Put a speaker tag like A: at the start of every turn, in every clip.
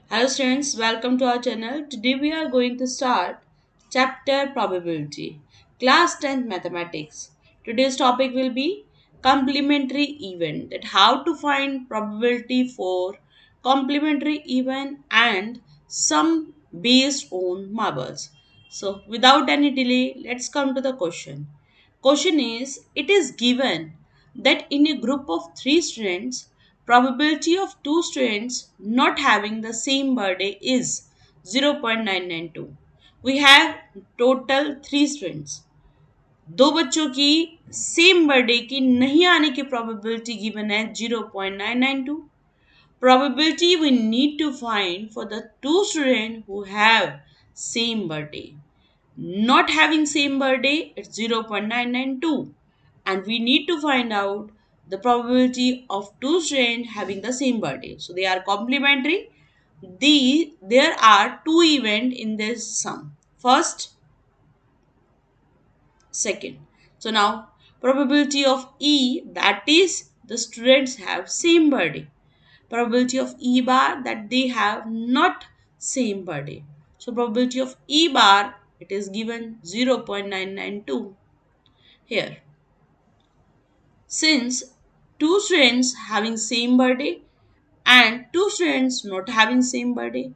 A: Hello students, welcome to our channel. Today we are going to start chapter probability, class 10th mathematics. Today's topic will be complementary event, that how to find probability for complementary event and sum based on marbles. So without any delay, let's come to the question. Question is, it is given that in a group of 3 students, probability of 2 students not having the same birthday is 0.992. We have total 3 students. दो बच्चों की same birthday की नहीं आने की probability given है 0.992. Probability we need to find for the 2 students who have same birthday. Not having same birthday, it's 0.992, and we need to find out the probability of 2 students having the same birthday. So they are complementary. There are 2 events in this sum. First, second. So now probability of E, that is the students have same birthday. Probability of E bar, that they have not same birthday. So probability of E bar, it is given 0.992 here. Since 2 students having same birthday and 2 students not having same birthday,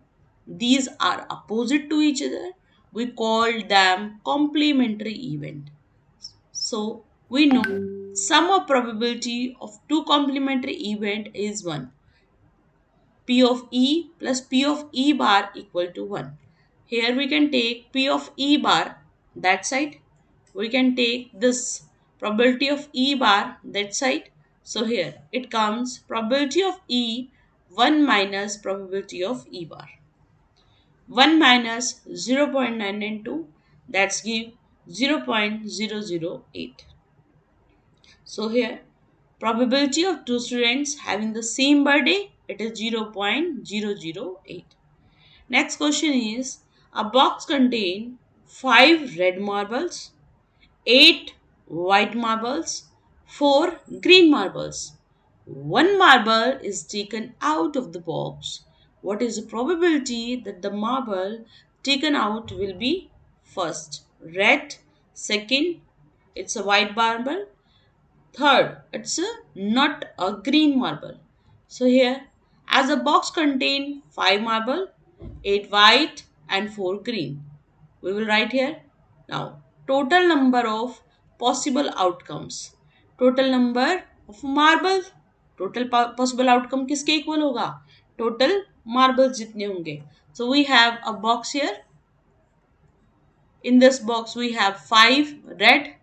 A: these are opposite to each other, we call them complementary event. So we know sum of probability of two complementary event is 1. P of E plus P of E bar equal to 1. Here we can take P of E bar that side. We can take this probability of E bar that side. So here it comes probability of E 1 minus probability of E bar. 1 minus 0.992, that's give 0.008. So here probability of 2 students having the same birthday, it is 0.008. Next question is, a box contain 5 red marbles, 8 white marbles, 4 green marbles. One marble is taken out of the box. What is the probability that the marble taken out will be first red, second it's a white marble, third, it's not a green marble. So here, as the box contain 5 marble, 8 white and 4 green. We will write here. Now, total number of possible outcomes. Total number of marble. Total possible outcome किसके equal होगा? Total marbles जितने होंगे. So we have a box here. In this box we have 5 red,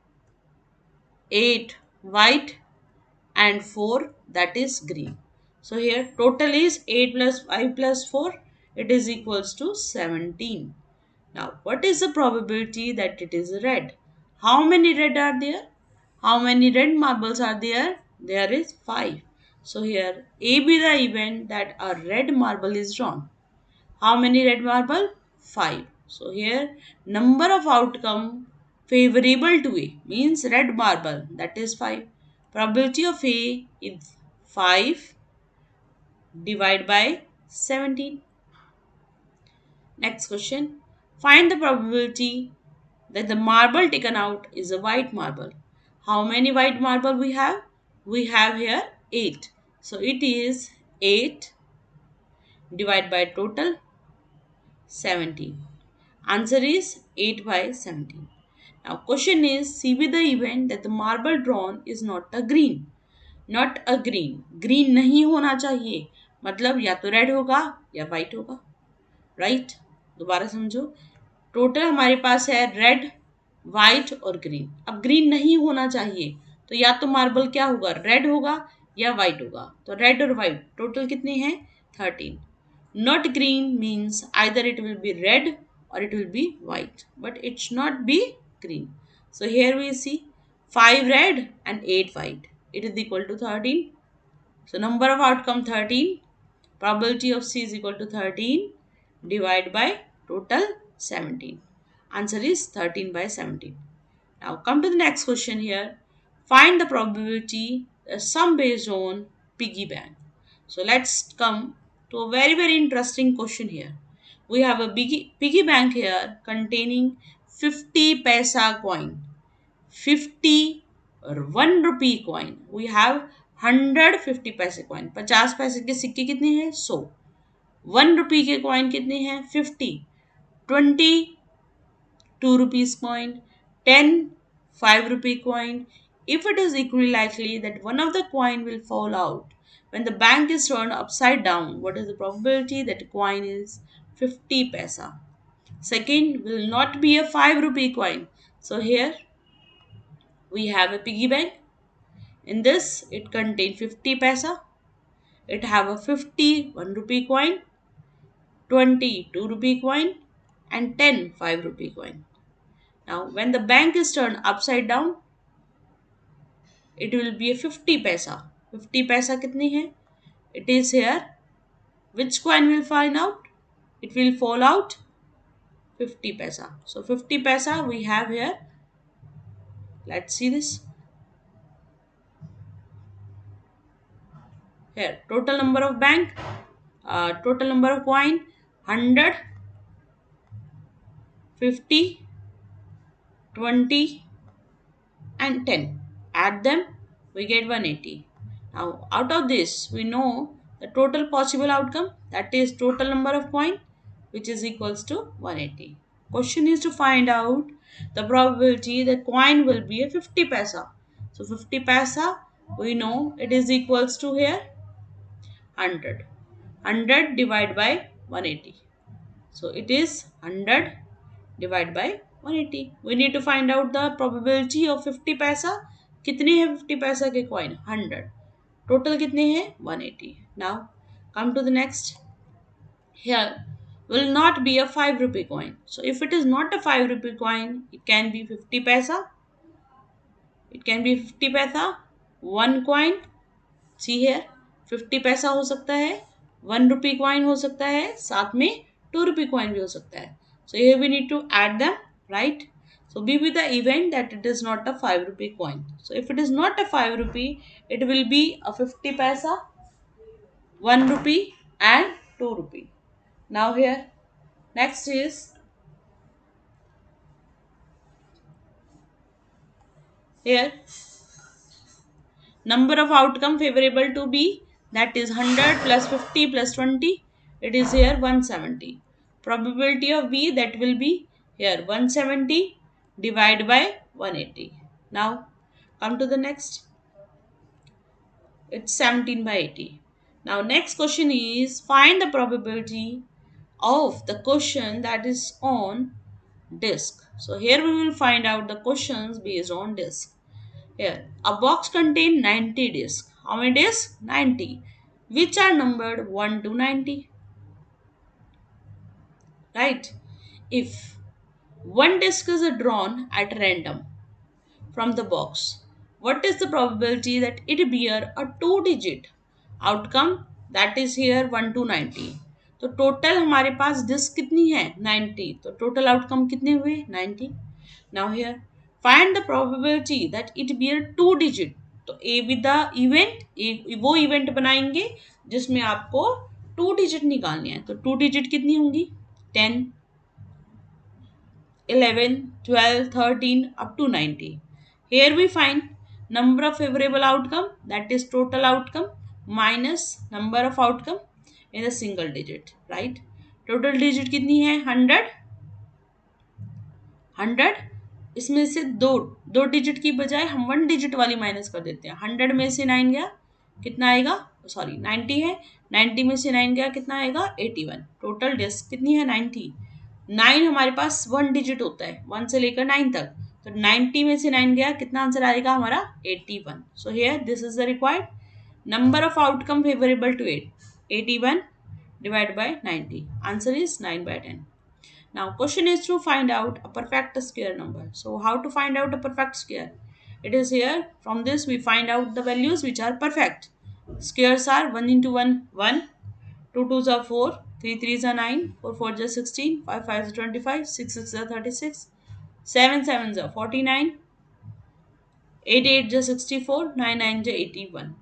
A: 8 white and 4, that is green. So here total is 8 plus 5 plus 4, it is equals to 17. Now what is the probability that it is red? How many red are there? How many red marbles are there? There is 5. So here A be the event that a red marble is drawn. How many red marble? 5. So here number of outcome favorable to A means red marble, that is 5. Probability of A is 5 divided by 17. Next question. Find the probability that the marble taken out is a white marble. How many white marble we have? We have here 8. So it is 8 divided by total 17. Answer is 8 by 17. Now question is, see with the event that the marble drawn is not a green. Not a green. Green नहीं होना चाहिए. मतलब या तो red होगा या white होगा. Right? दोबारा समझो. टोटल हमारे पास है रेड, वाइट और ग्रीन. अब ग्रीन नहीं होना चाहिए तो या तो मार्बल क्या होगा, रेड होगा या वाइट होगा. तो रेड और वाइट टोटल कितने हैं? 13. Not green means either it will be red or it will be white, but it should not be green. So here we see 5 red and 8 white. It is equal to 13. So number of outcome 13. Probability of C is equal to 13 divided by total 17. Answer is 13 by 17. Now come to the next question here. Find the probability sum based on piggy bank. So let's come to a very very interesting question here. We have a piggy bank here containing 50 paisa coin, 50 और 1 rupee coin. We have 150 पैसे coin. 50 पैसे के सिक्के कितने हैं? 100. 1 rupee के coin कितने हैं? 50. 20 2 rupees coin, 10 5 rupee coin. If it is equally likely that one of the coin will fall out when the bank is turned upside down, what is the probability that the coin is 50 paisa? Second will not be a 5 rupee coin. So here we have a piggy bank. In this it contains 50 paisa. It have a 50 1 rupee coin, 20 2 rupee coin and 10 5 rupee coin. Now when the bank is turned upside down, it will be a 50 paisa. 50 paisa kitni hai? It is here. Which coin will find out? It will fall out 50 paisa. So 50 paisa we have here. Let's see this. Here total number of bank, total number of coin 100, 50, 20 and 10. Add them, we get 180. Now out of this we know the total possible outcome, that is total number of coin, which is equals to 180. Question is to find out the probability that coin will be a 50 paisa. So 50 paisa we know it is equals to here 100. 100 divided by 180. So it is 100 divided by 180. We need to find out the probability of 50 paisa. कितने हैं 50 पैसा के coin? 100. Total कितने हैं? 180. Now come to the next. Here will not be a 5 rupee coin. So if it is not a 5 rupee coin, it can be 50 paisa. It can be 50 paisa. One coin. See here 50 पैसा हो सकता है, 1 rupee coin हो सकता है, साथ में 2 rupee coin भी हो सकता है. So here we need to add them, right? So be with the event that it is not a 5 rupee coin. So if it is not a 5 rupee, it will be a 50 paisa, 1 rupee and 2 rupee. Now here next is here number of outcome favorable to B, that is 100 plus 50 plus 20, it is here 170. Probability of B, that will be here 170 divided by 180. Now come to the next, it's 17 by 80. Now next question is find the probability of the question that is on disk. So here we will find out the questions based on disk. Here, a box contains 90 discs. How many discs? 90. Which are numbered 1 to 90. Right? If one disc is drawn at random from the box, what is the probability that it bear a 2-digit outcome, that is here 1 to 90. तो total हमारे पास disc कितनी है 90, तो total outcome कितने हुए 90. Now here find the probability that it bear 2-digit. तो ए with the event, वो event बनाएंगे जिसमें आपको 2 डिजिट निकालने हैं. तो 2 डिजिट कितनी होंगी 10, 11, 12, 13 up to 90. Here we find number of favorable outcome, that is total outcome minus number of outcome in a single digit, right? Total digit कितनी है 100. 100 इसमें से दो डिजिट की बजाय हम 1 डिजिट वाली माइनस कर देते हैं. 100 में से 9 गया कितना आएगा, सॉरी 90 है, 90 में से 9 गया कितना आएगा 81. टोटल डिस्क कितनी है 90. 9 हमारे पास 1 डिजिट होता है 1 से लेकर 9 तक, तो 90 में से 9 गया कितना आंसर आएगा हमारा 81. So here this is the required number of outcome favourable to 81 divided by 90. Answer is 9 by 10. Now question is to find out a perfect square number. So how to find out a perfect square? It is here, from this we find out the values which are perfect. Squares are 1 into 1 1, 2 2s are 4, 3 3s are 9, 4 4s are 16, 5 5s are 25, 6 6s are 36, 7 7s are 49, 8 8s are 64, 9 9s are 81.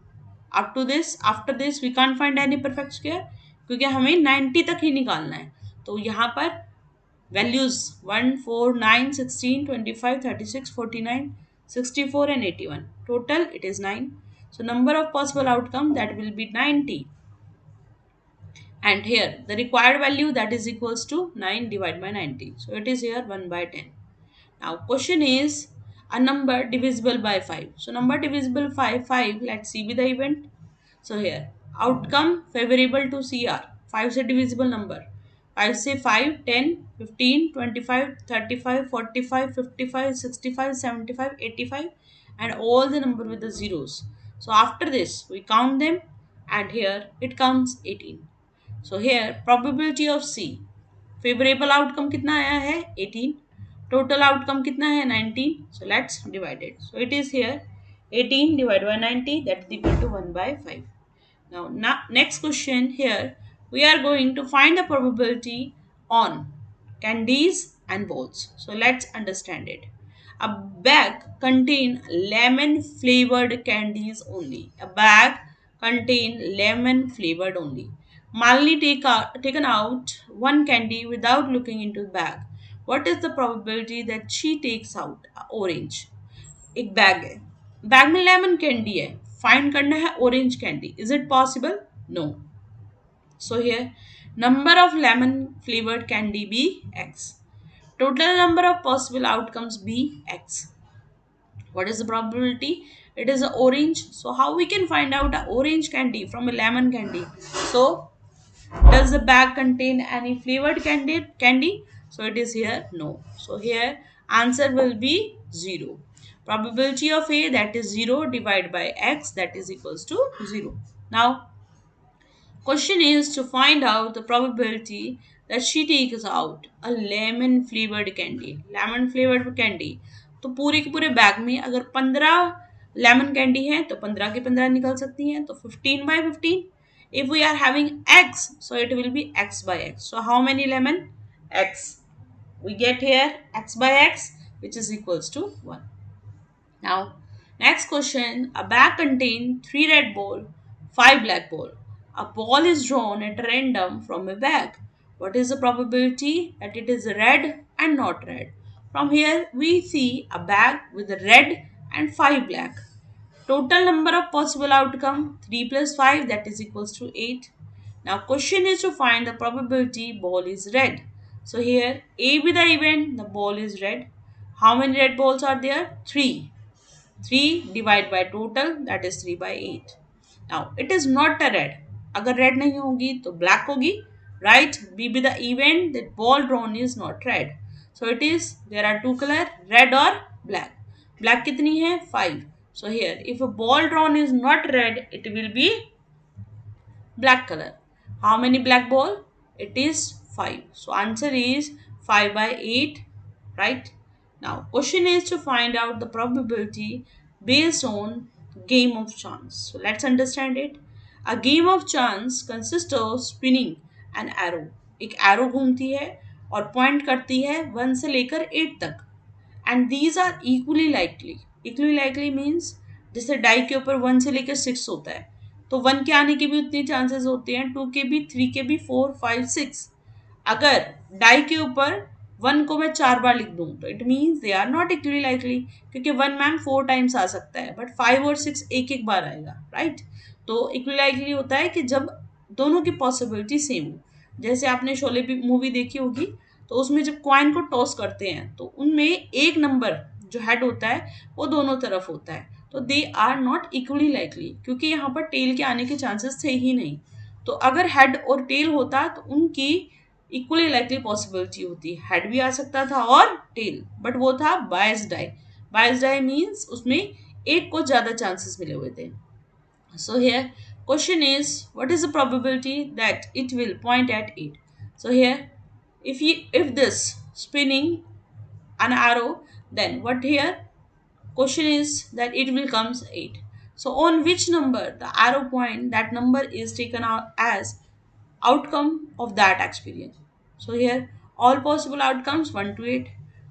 A: Up to this, after this we can't find any perfect square. क्योंकि हमें 90 तक ही निकालना है। तो यहाँ पर values 1 4 9 16 25 36 49 64 and 81, total it is 9. So number of possible outcome that will be 90, and here the required value that is equals to 9 divided by 90, so it is here 1 by 10. Now question is a number divisible by 5. So number divisible by 5, let's see with the event. So here outcome favorable to CR, 5 से divisible number, 5 से 5 10 15 25 35 45 55 65 75 85, and all the number with the zeros. So after this we count them, and here it comes 18. So here probability of C, favorable outcome कितना आया है 18, total outcome कितना है 19. So let's divide it. So it is here 18 divided by 90, that is equal to 1 by 5. Now, next question here, we are going to find the probability on candies and balls. So let's understand it. A bag contain lemon flavored candies only. A bag contain lemon flavored only. Malini taken out one candy without looking into the bag. What is the probability that she takes out orange? एक bag है, bag में lemon candy है, find करना है orange candy. Is it possible? No. So here number of lemon flavoured candy be X, total number of possible outcomes be x. What is the probability? It is a orange, so how we can find out a orange candy from a lemon candy? So does the bag contain any flavored candy? So it is here no. So here answer will be 0. Probability of A, that is 0, divided by x, that is equals to 0. Now question is to find out the probability that she takes out a lemon flavored candy. Lemon flavored candy, तो पूरे के पूरे bag में अगर 15 lemon candy है तो 15 के 15 निकल सकती हैं, तो 15 by 15. If we are having x, so it will be x by x. So how many lemon? X. We get here x by x, which is equals to 1. Now, next question. A bag contains 3 red ball, 5 black ball. A ball is drawn at random from a bag. What is the probability that it is red and not red? From here, we see a bag with red and 5 black. Total number of possible outcome 3 plus 5, that is equals to 8. Now question is to find the probability ball is red. So here A with the event, the ball is red. How many red balls are there? 3. 3 divided by total, that is 3 by 8. Now it is not a red. अगर red नहीं होगी तो black होगी, right? B with the event, that ball drawn is not red. So it is, there are two color, red or black. Black कितनी है? 5. So here if a ball drawn is not red, it will be black color. How many black ball? It is 5. So answer is 5 by 8, right? Now question is to find out the probability based on game of chance. So let's understand it. A game of chance consists of spinning an arrow. एक arrow घूमती है और point करती है 1 से लेकर 8 तक, and these are equally likely. Equally likely means जैसे डाई के ऊपर 1 से लेकर 6 होता है, तो 1 के आने के भी उतने चांसेस होते हैं, 2 के भी, 3 के भी, 4 5 6. अगर डाई के ऊपर 1 को मैं 4 बार लिख दूं तो it means they are not equally likely, क्योंकि 1 मैम 4 टाइम्स आ सकता है बट 5 और 6 एक एक बार आएगा, राइट? तो इक्वली लाइकली होता है कि जब दोनों की पॉसिबिलिटी सेम हो. जैसे आपने शोले मूवी देखी होगी, तो उसमें जब कॉइन को टॉस करते हैं तो उनमें एक नंबर जो हेड होता है वो दोनों तरफ होता है, तो they are not equally likely, क्योंकि यहाँ पर टेल के आने के चांसेस थे ही नहीं. तो अगर हेड और टेल होता तो उनकी इक्वली लाइकली पॉसिबिलिटी होती, हेड भी आ सकता था और टेल, बट वो था बायस डाई. बायस डाई मीन्स उसमें एक को ज़्यादा चांसेस मिले हुए थे. So here question is, what is the probability that it will point at 8? So here if this spinning an arrow, then what here question is that it will comes 8. So on which number the arrow point, that number is taken out as outcome of that experience. So here all possible outcomes 1 to 8.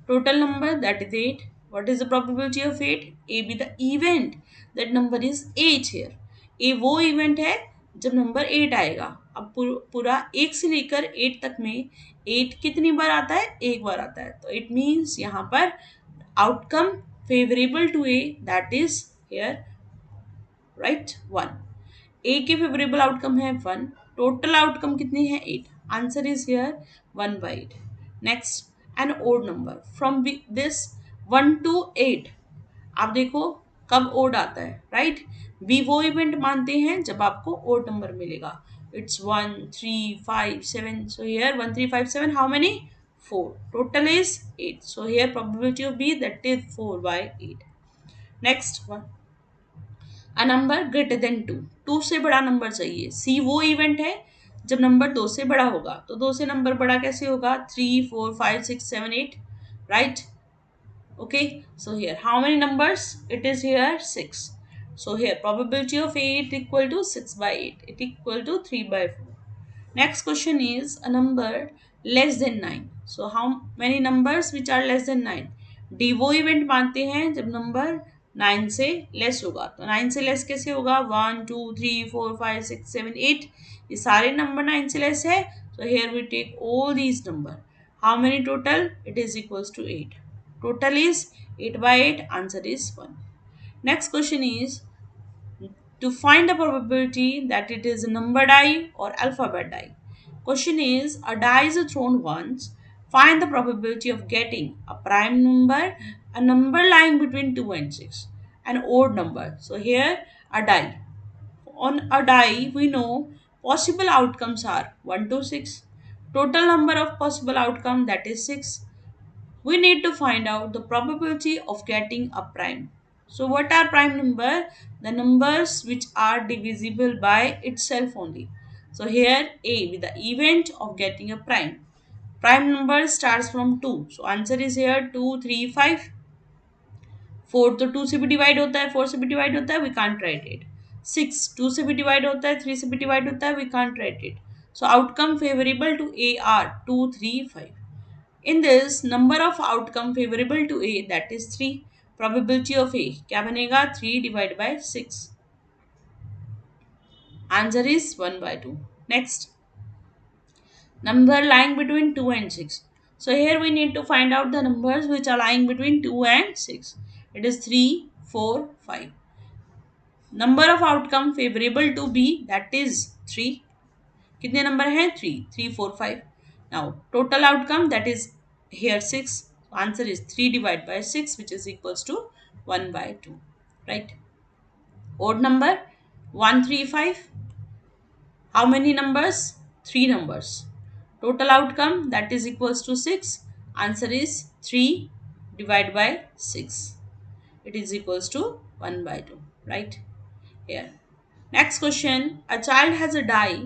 A: Total number, that is 8. What is the probability of 8? A be the event, that number is 8 here. A वो event है जब number 8 आएगा. अब पूरा एक से लेकर 8 तक में 8 कितनी बार आता है, एक बार आता है, तो इट मीन्स यहाँ पर outcome favourable to A that is here right 1। A के फेवरेबल आउटकम है 1, टोटल आउटकम कितनी है 8, answer is here 1/8। Next an odd number from this 1 to 8, आप देखो कब ओड आता है राइट, बी वो इवेंट मानते हैं जब आपको ओड नंबर मिलेगा। It's 1 3 5 7, so here 1 3 5 7 how many 4, total is 8, so here probability of B that is 4/8। Next one, a number greater than 2, 2 से बड़ा नंबर चाहिए। सी वो इवेंट है जब नंबर 2 से बड़ा होगा, तो 2 से नंबर बड़ा कैसे होगा, 3 4 5 6 7 8 right. Okay, so here how many numbers? It is here 6. So here probability of 8 equal to 6/8. It equal to 3/4. Next question is a number less than 9. So how many numbers which are less than 9? D वो event मानते हैं जब number 9 से less होगा, तो 9 से less कैसे होगा, 1 2 3 4 5 6 7 8, ये सारे नंबर 9 से लेस है। So here we take all these number. How many total? It is equals to 8. Total is 8/8. Answer is 1. Next question is to find the probability that it is a number die or alphabet die. Question is a die is thrown once. Find the probability of getting a prime number, a number lying between 2 and 6, an odd number. So here a die. On a die we know possible outcomes are 1 to 6. Total number of possible outcome that is 6. We need to find out the probability of getting a prime. So what are prime number? The numbers which are divisible by itself only. So here A with the event of getting a prime. Prime number starts from 2. So answer is here 2, 3, 5. 4 तो 2 से भी divide होता है, 4 से भी divide होता है, we can't write it. 6 2 से भी डिवाइड होता है, 3 से भी डिवाइड होता है, we can't write it. So outcome favorable to A are 2, 3, 5. In this number of outcome favorable to A that is 3, probability of A क्या बनेगा, 3 divided by 6, answer is 1/2. Next, number lying between 2 and 6. So here we need to find out the numbers which are lying between 2 and 6. It is 3, 4, 5. Number of outcome favorable to B that is 3. कितने number हैं, 3 3 4 5. Now total outcome that is here 6. Answer is 3 divided by 6 which is equals to 1/2. Right. Odd number 1 3 5. How many numbers? 3 numbers. Total outcome that is equals to 6. Answer is 3 divided by 6. It is equals to 1/2. Right. Here. Next question. A child has a die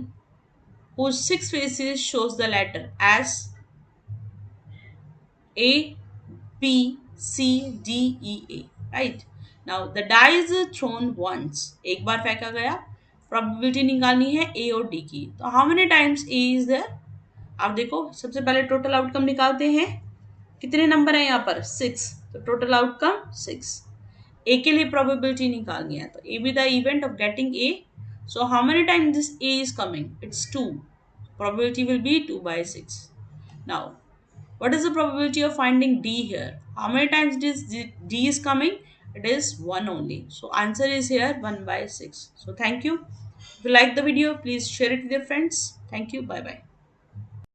A: whose 6 faces shows the letter as A, B, C, D, E, A. Right. Now the die is thrown once. एक बार फेंका गया. Probability निकालनी है A और D की. तो how many times A is there? आप देखो सबसे पहले टोटल आउटकम निकालते हैं. कितने नंबर हैं यहाँ पर, 6. तो टोटल आउटकम 6. A के लिए probability निकालनी है. तो A be the event of getting A. So how many times this A is coming? It's 2. Probability will be 2/6. Now what is the probability of finding D here? How many times this D is coming? It is 1 only. So answer is here 1/6. So thank you. If you like the video, please share it with your friends. Thank you. Bye bye.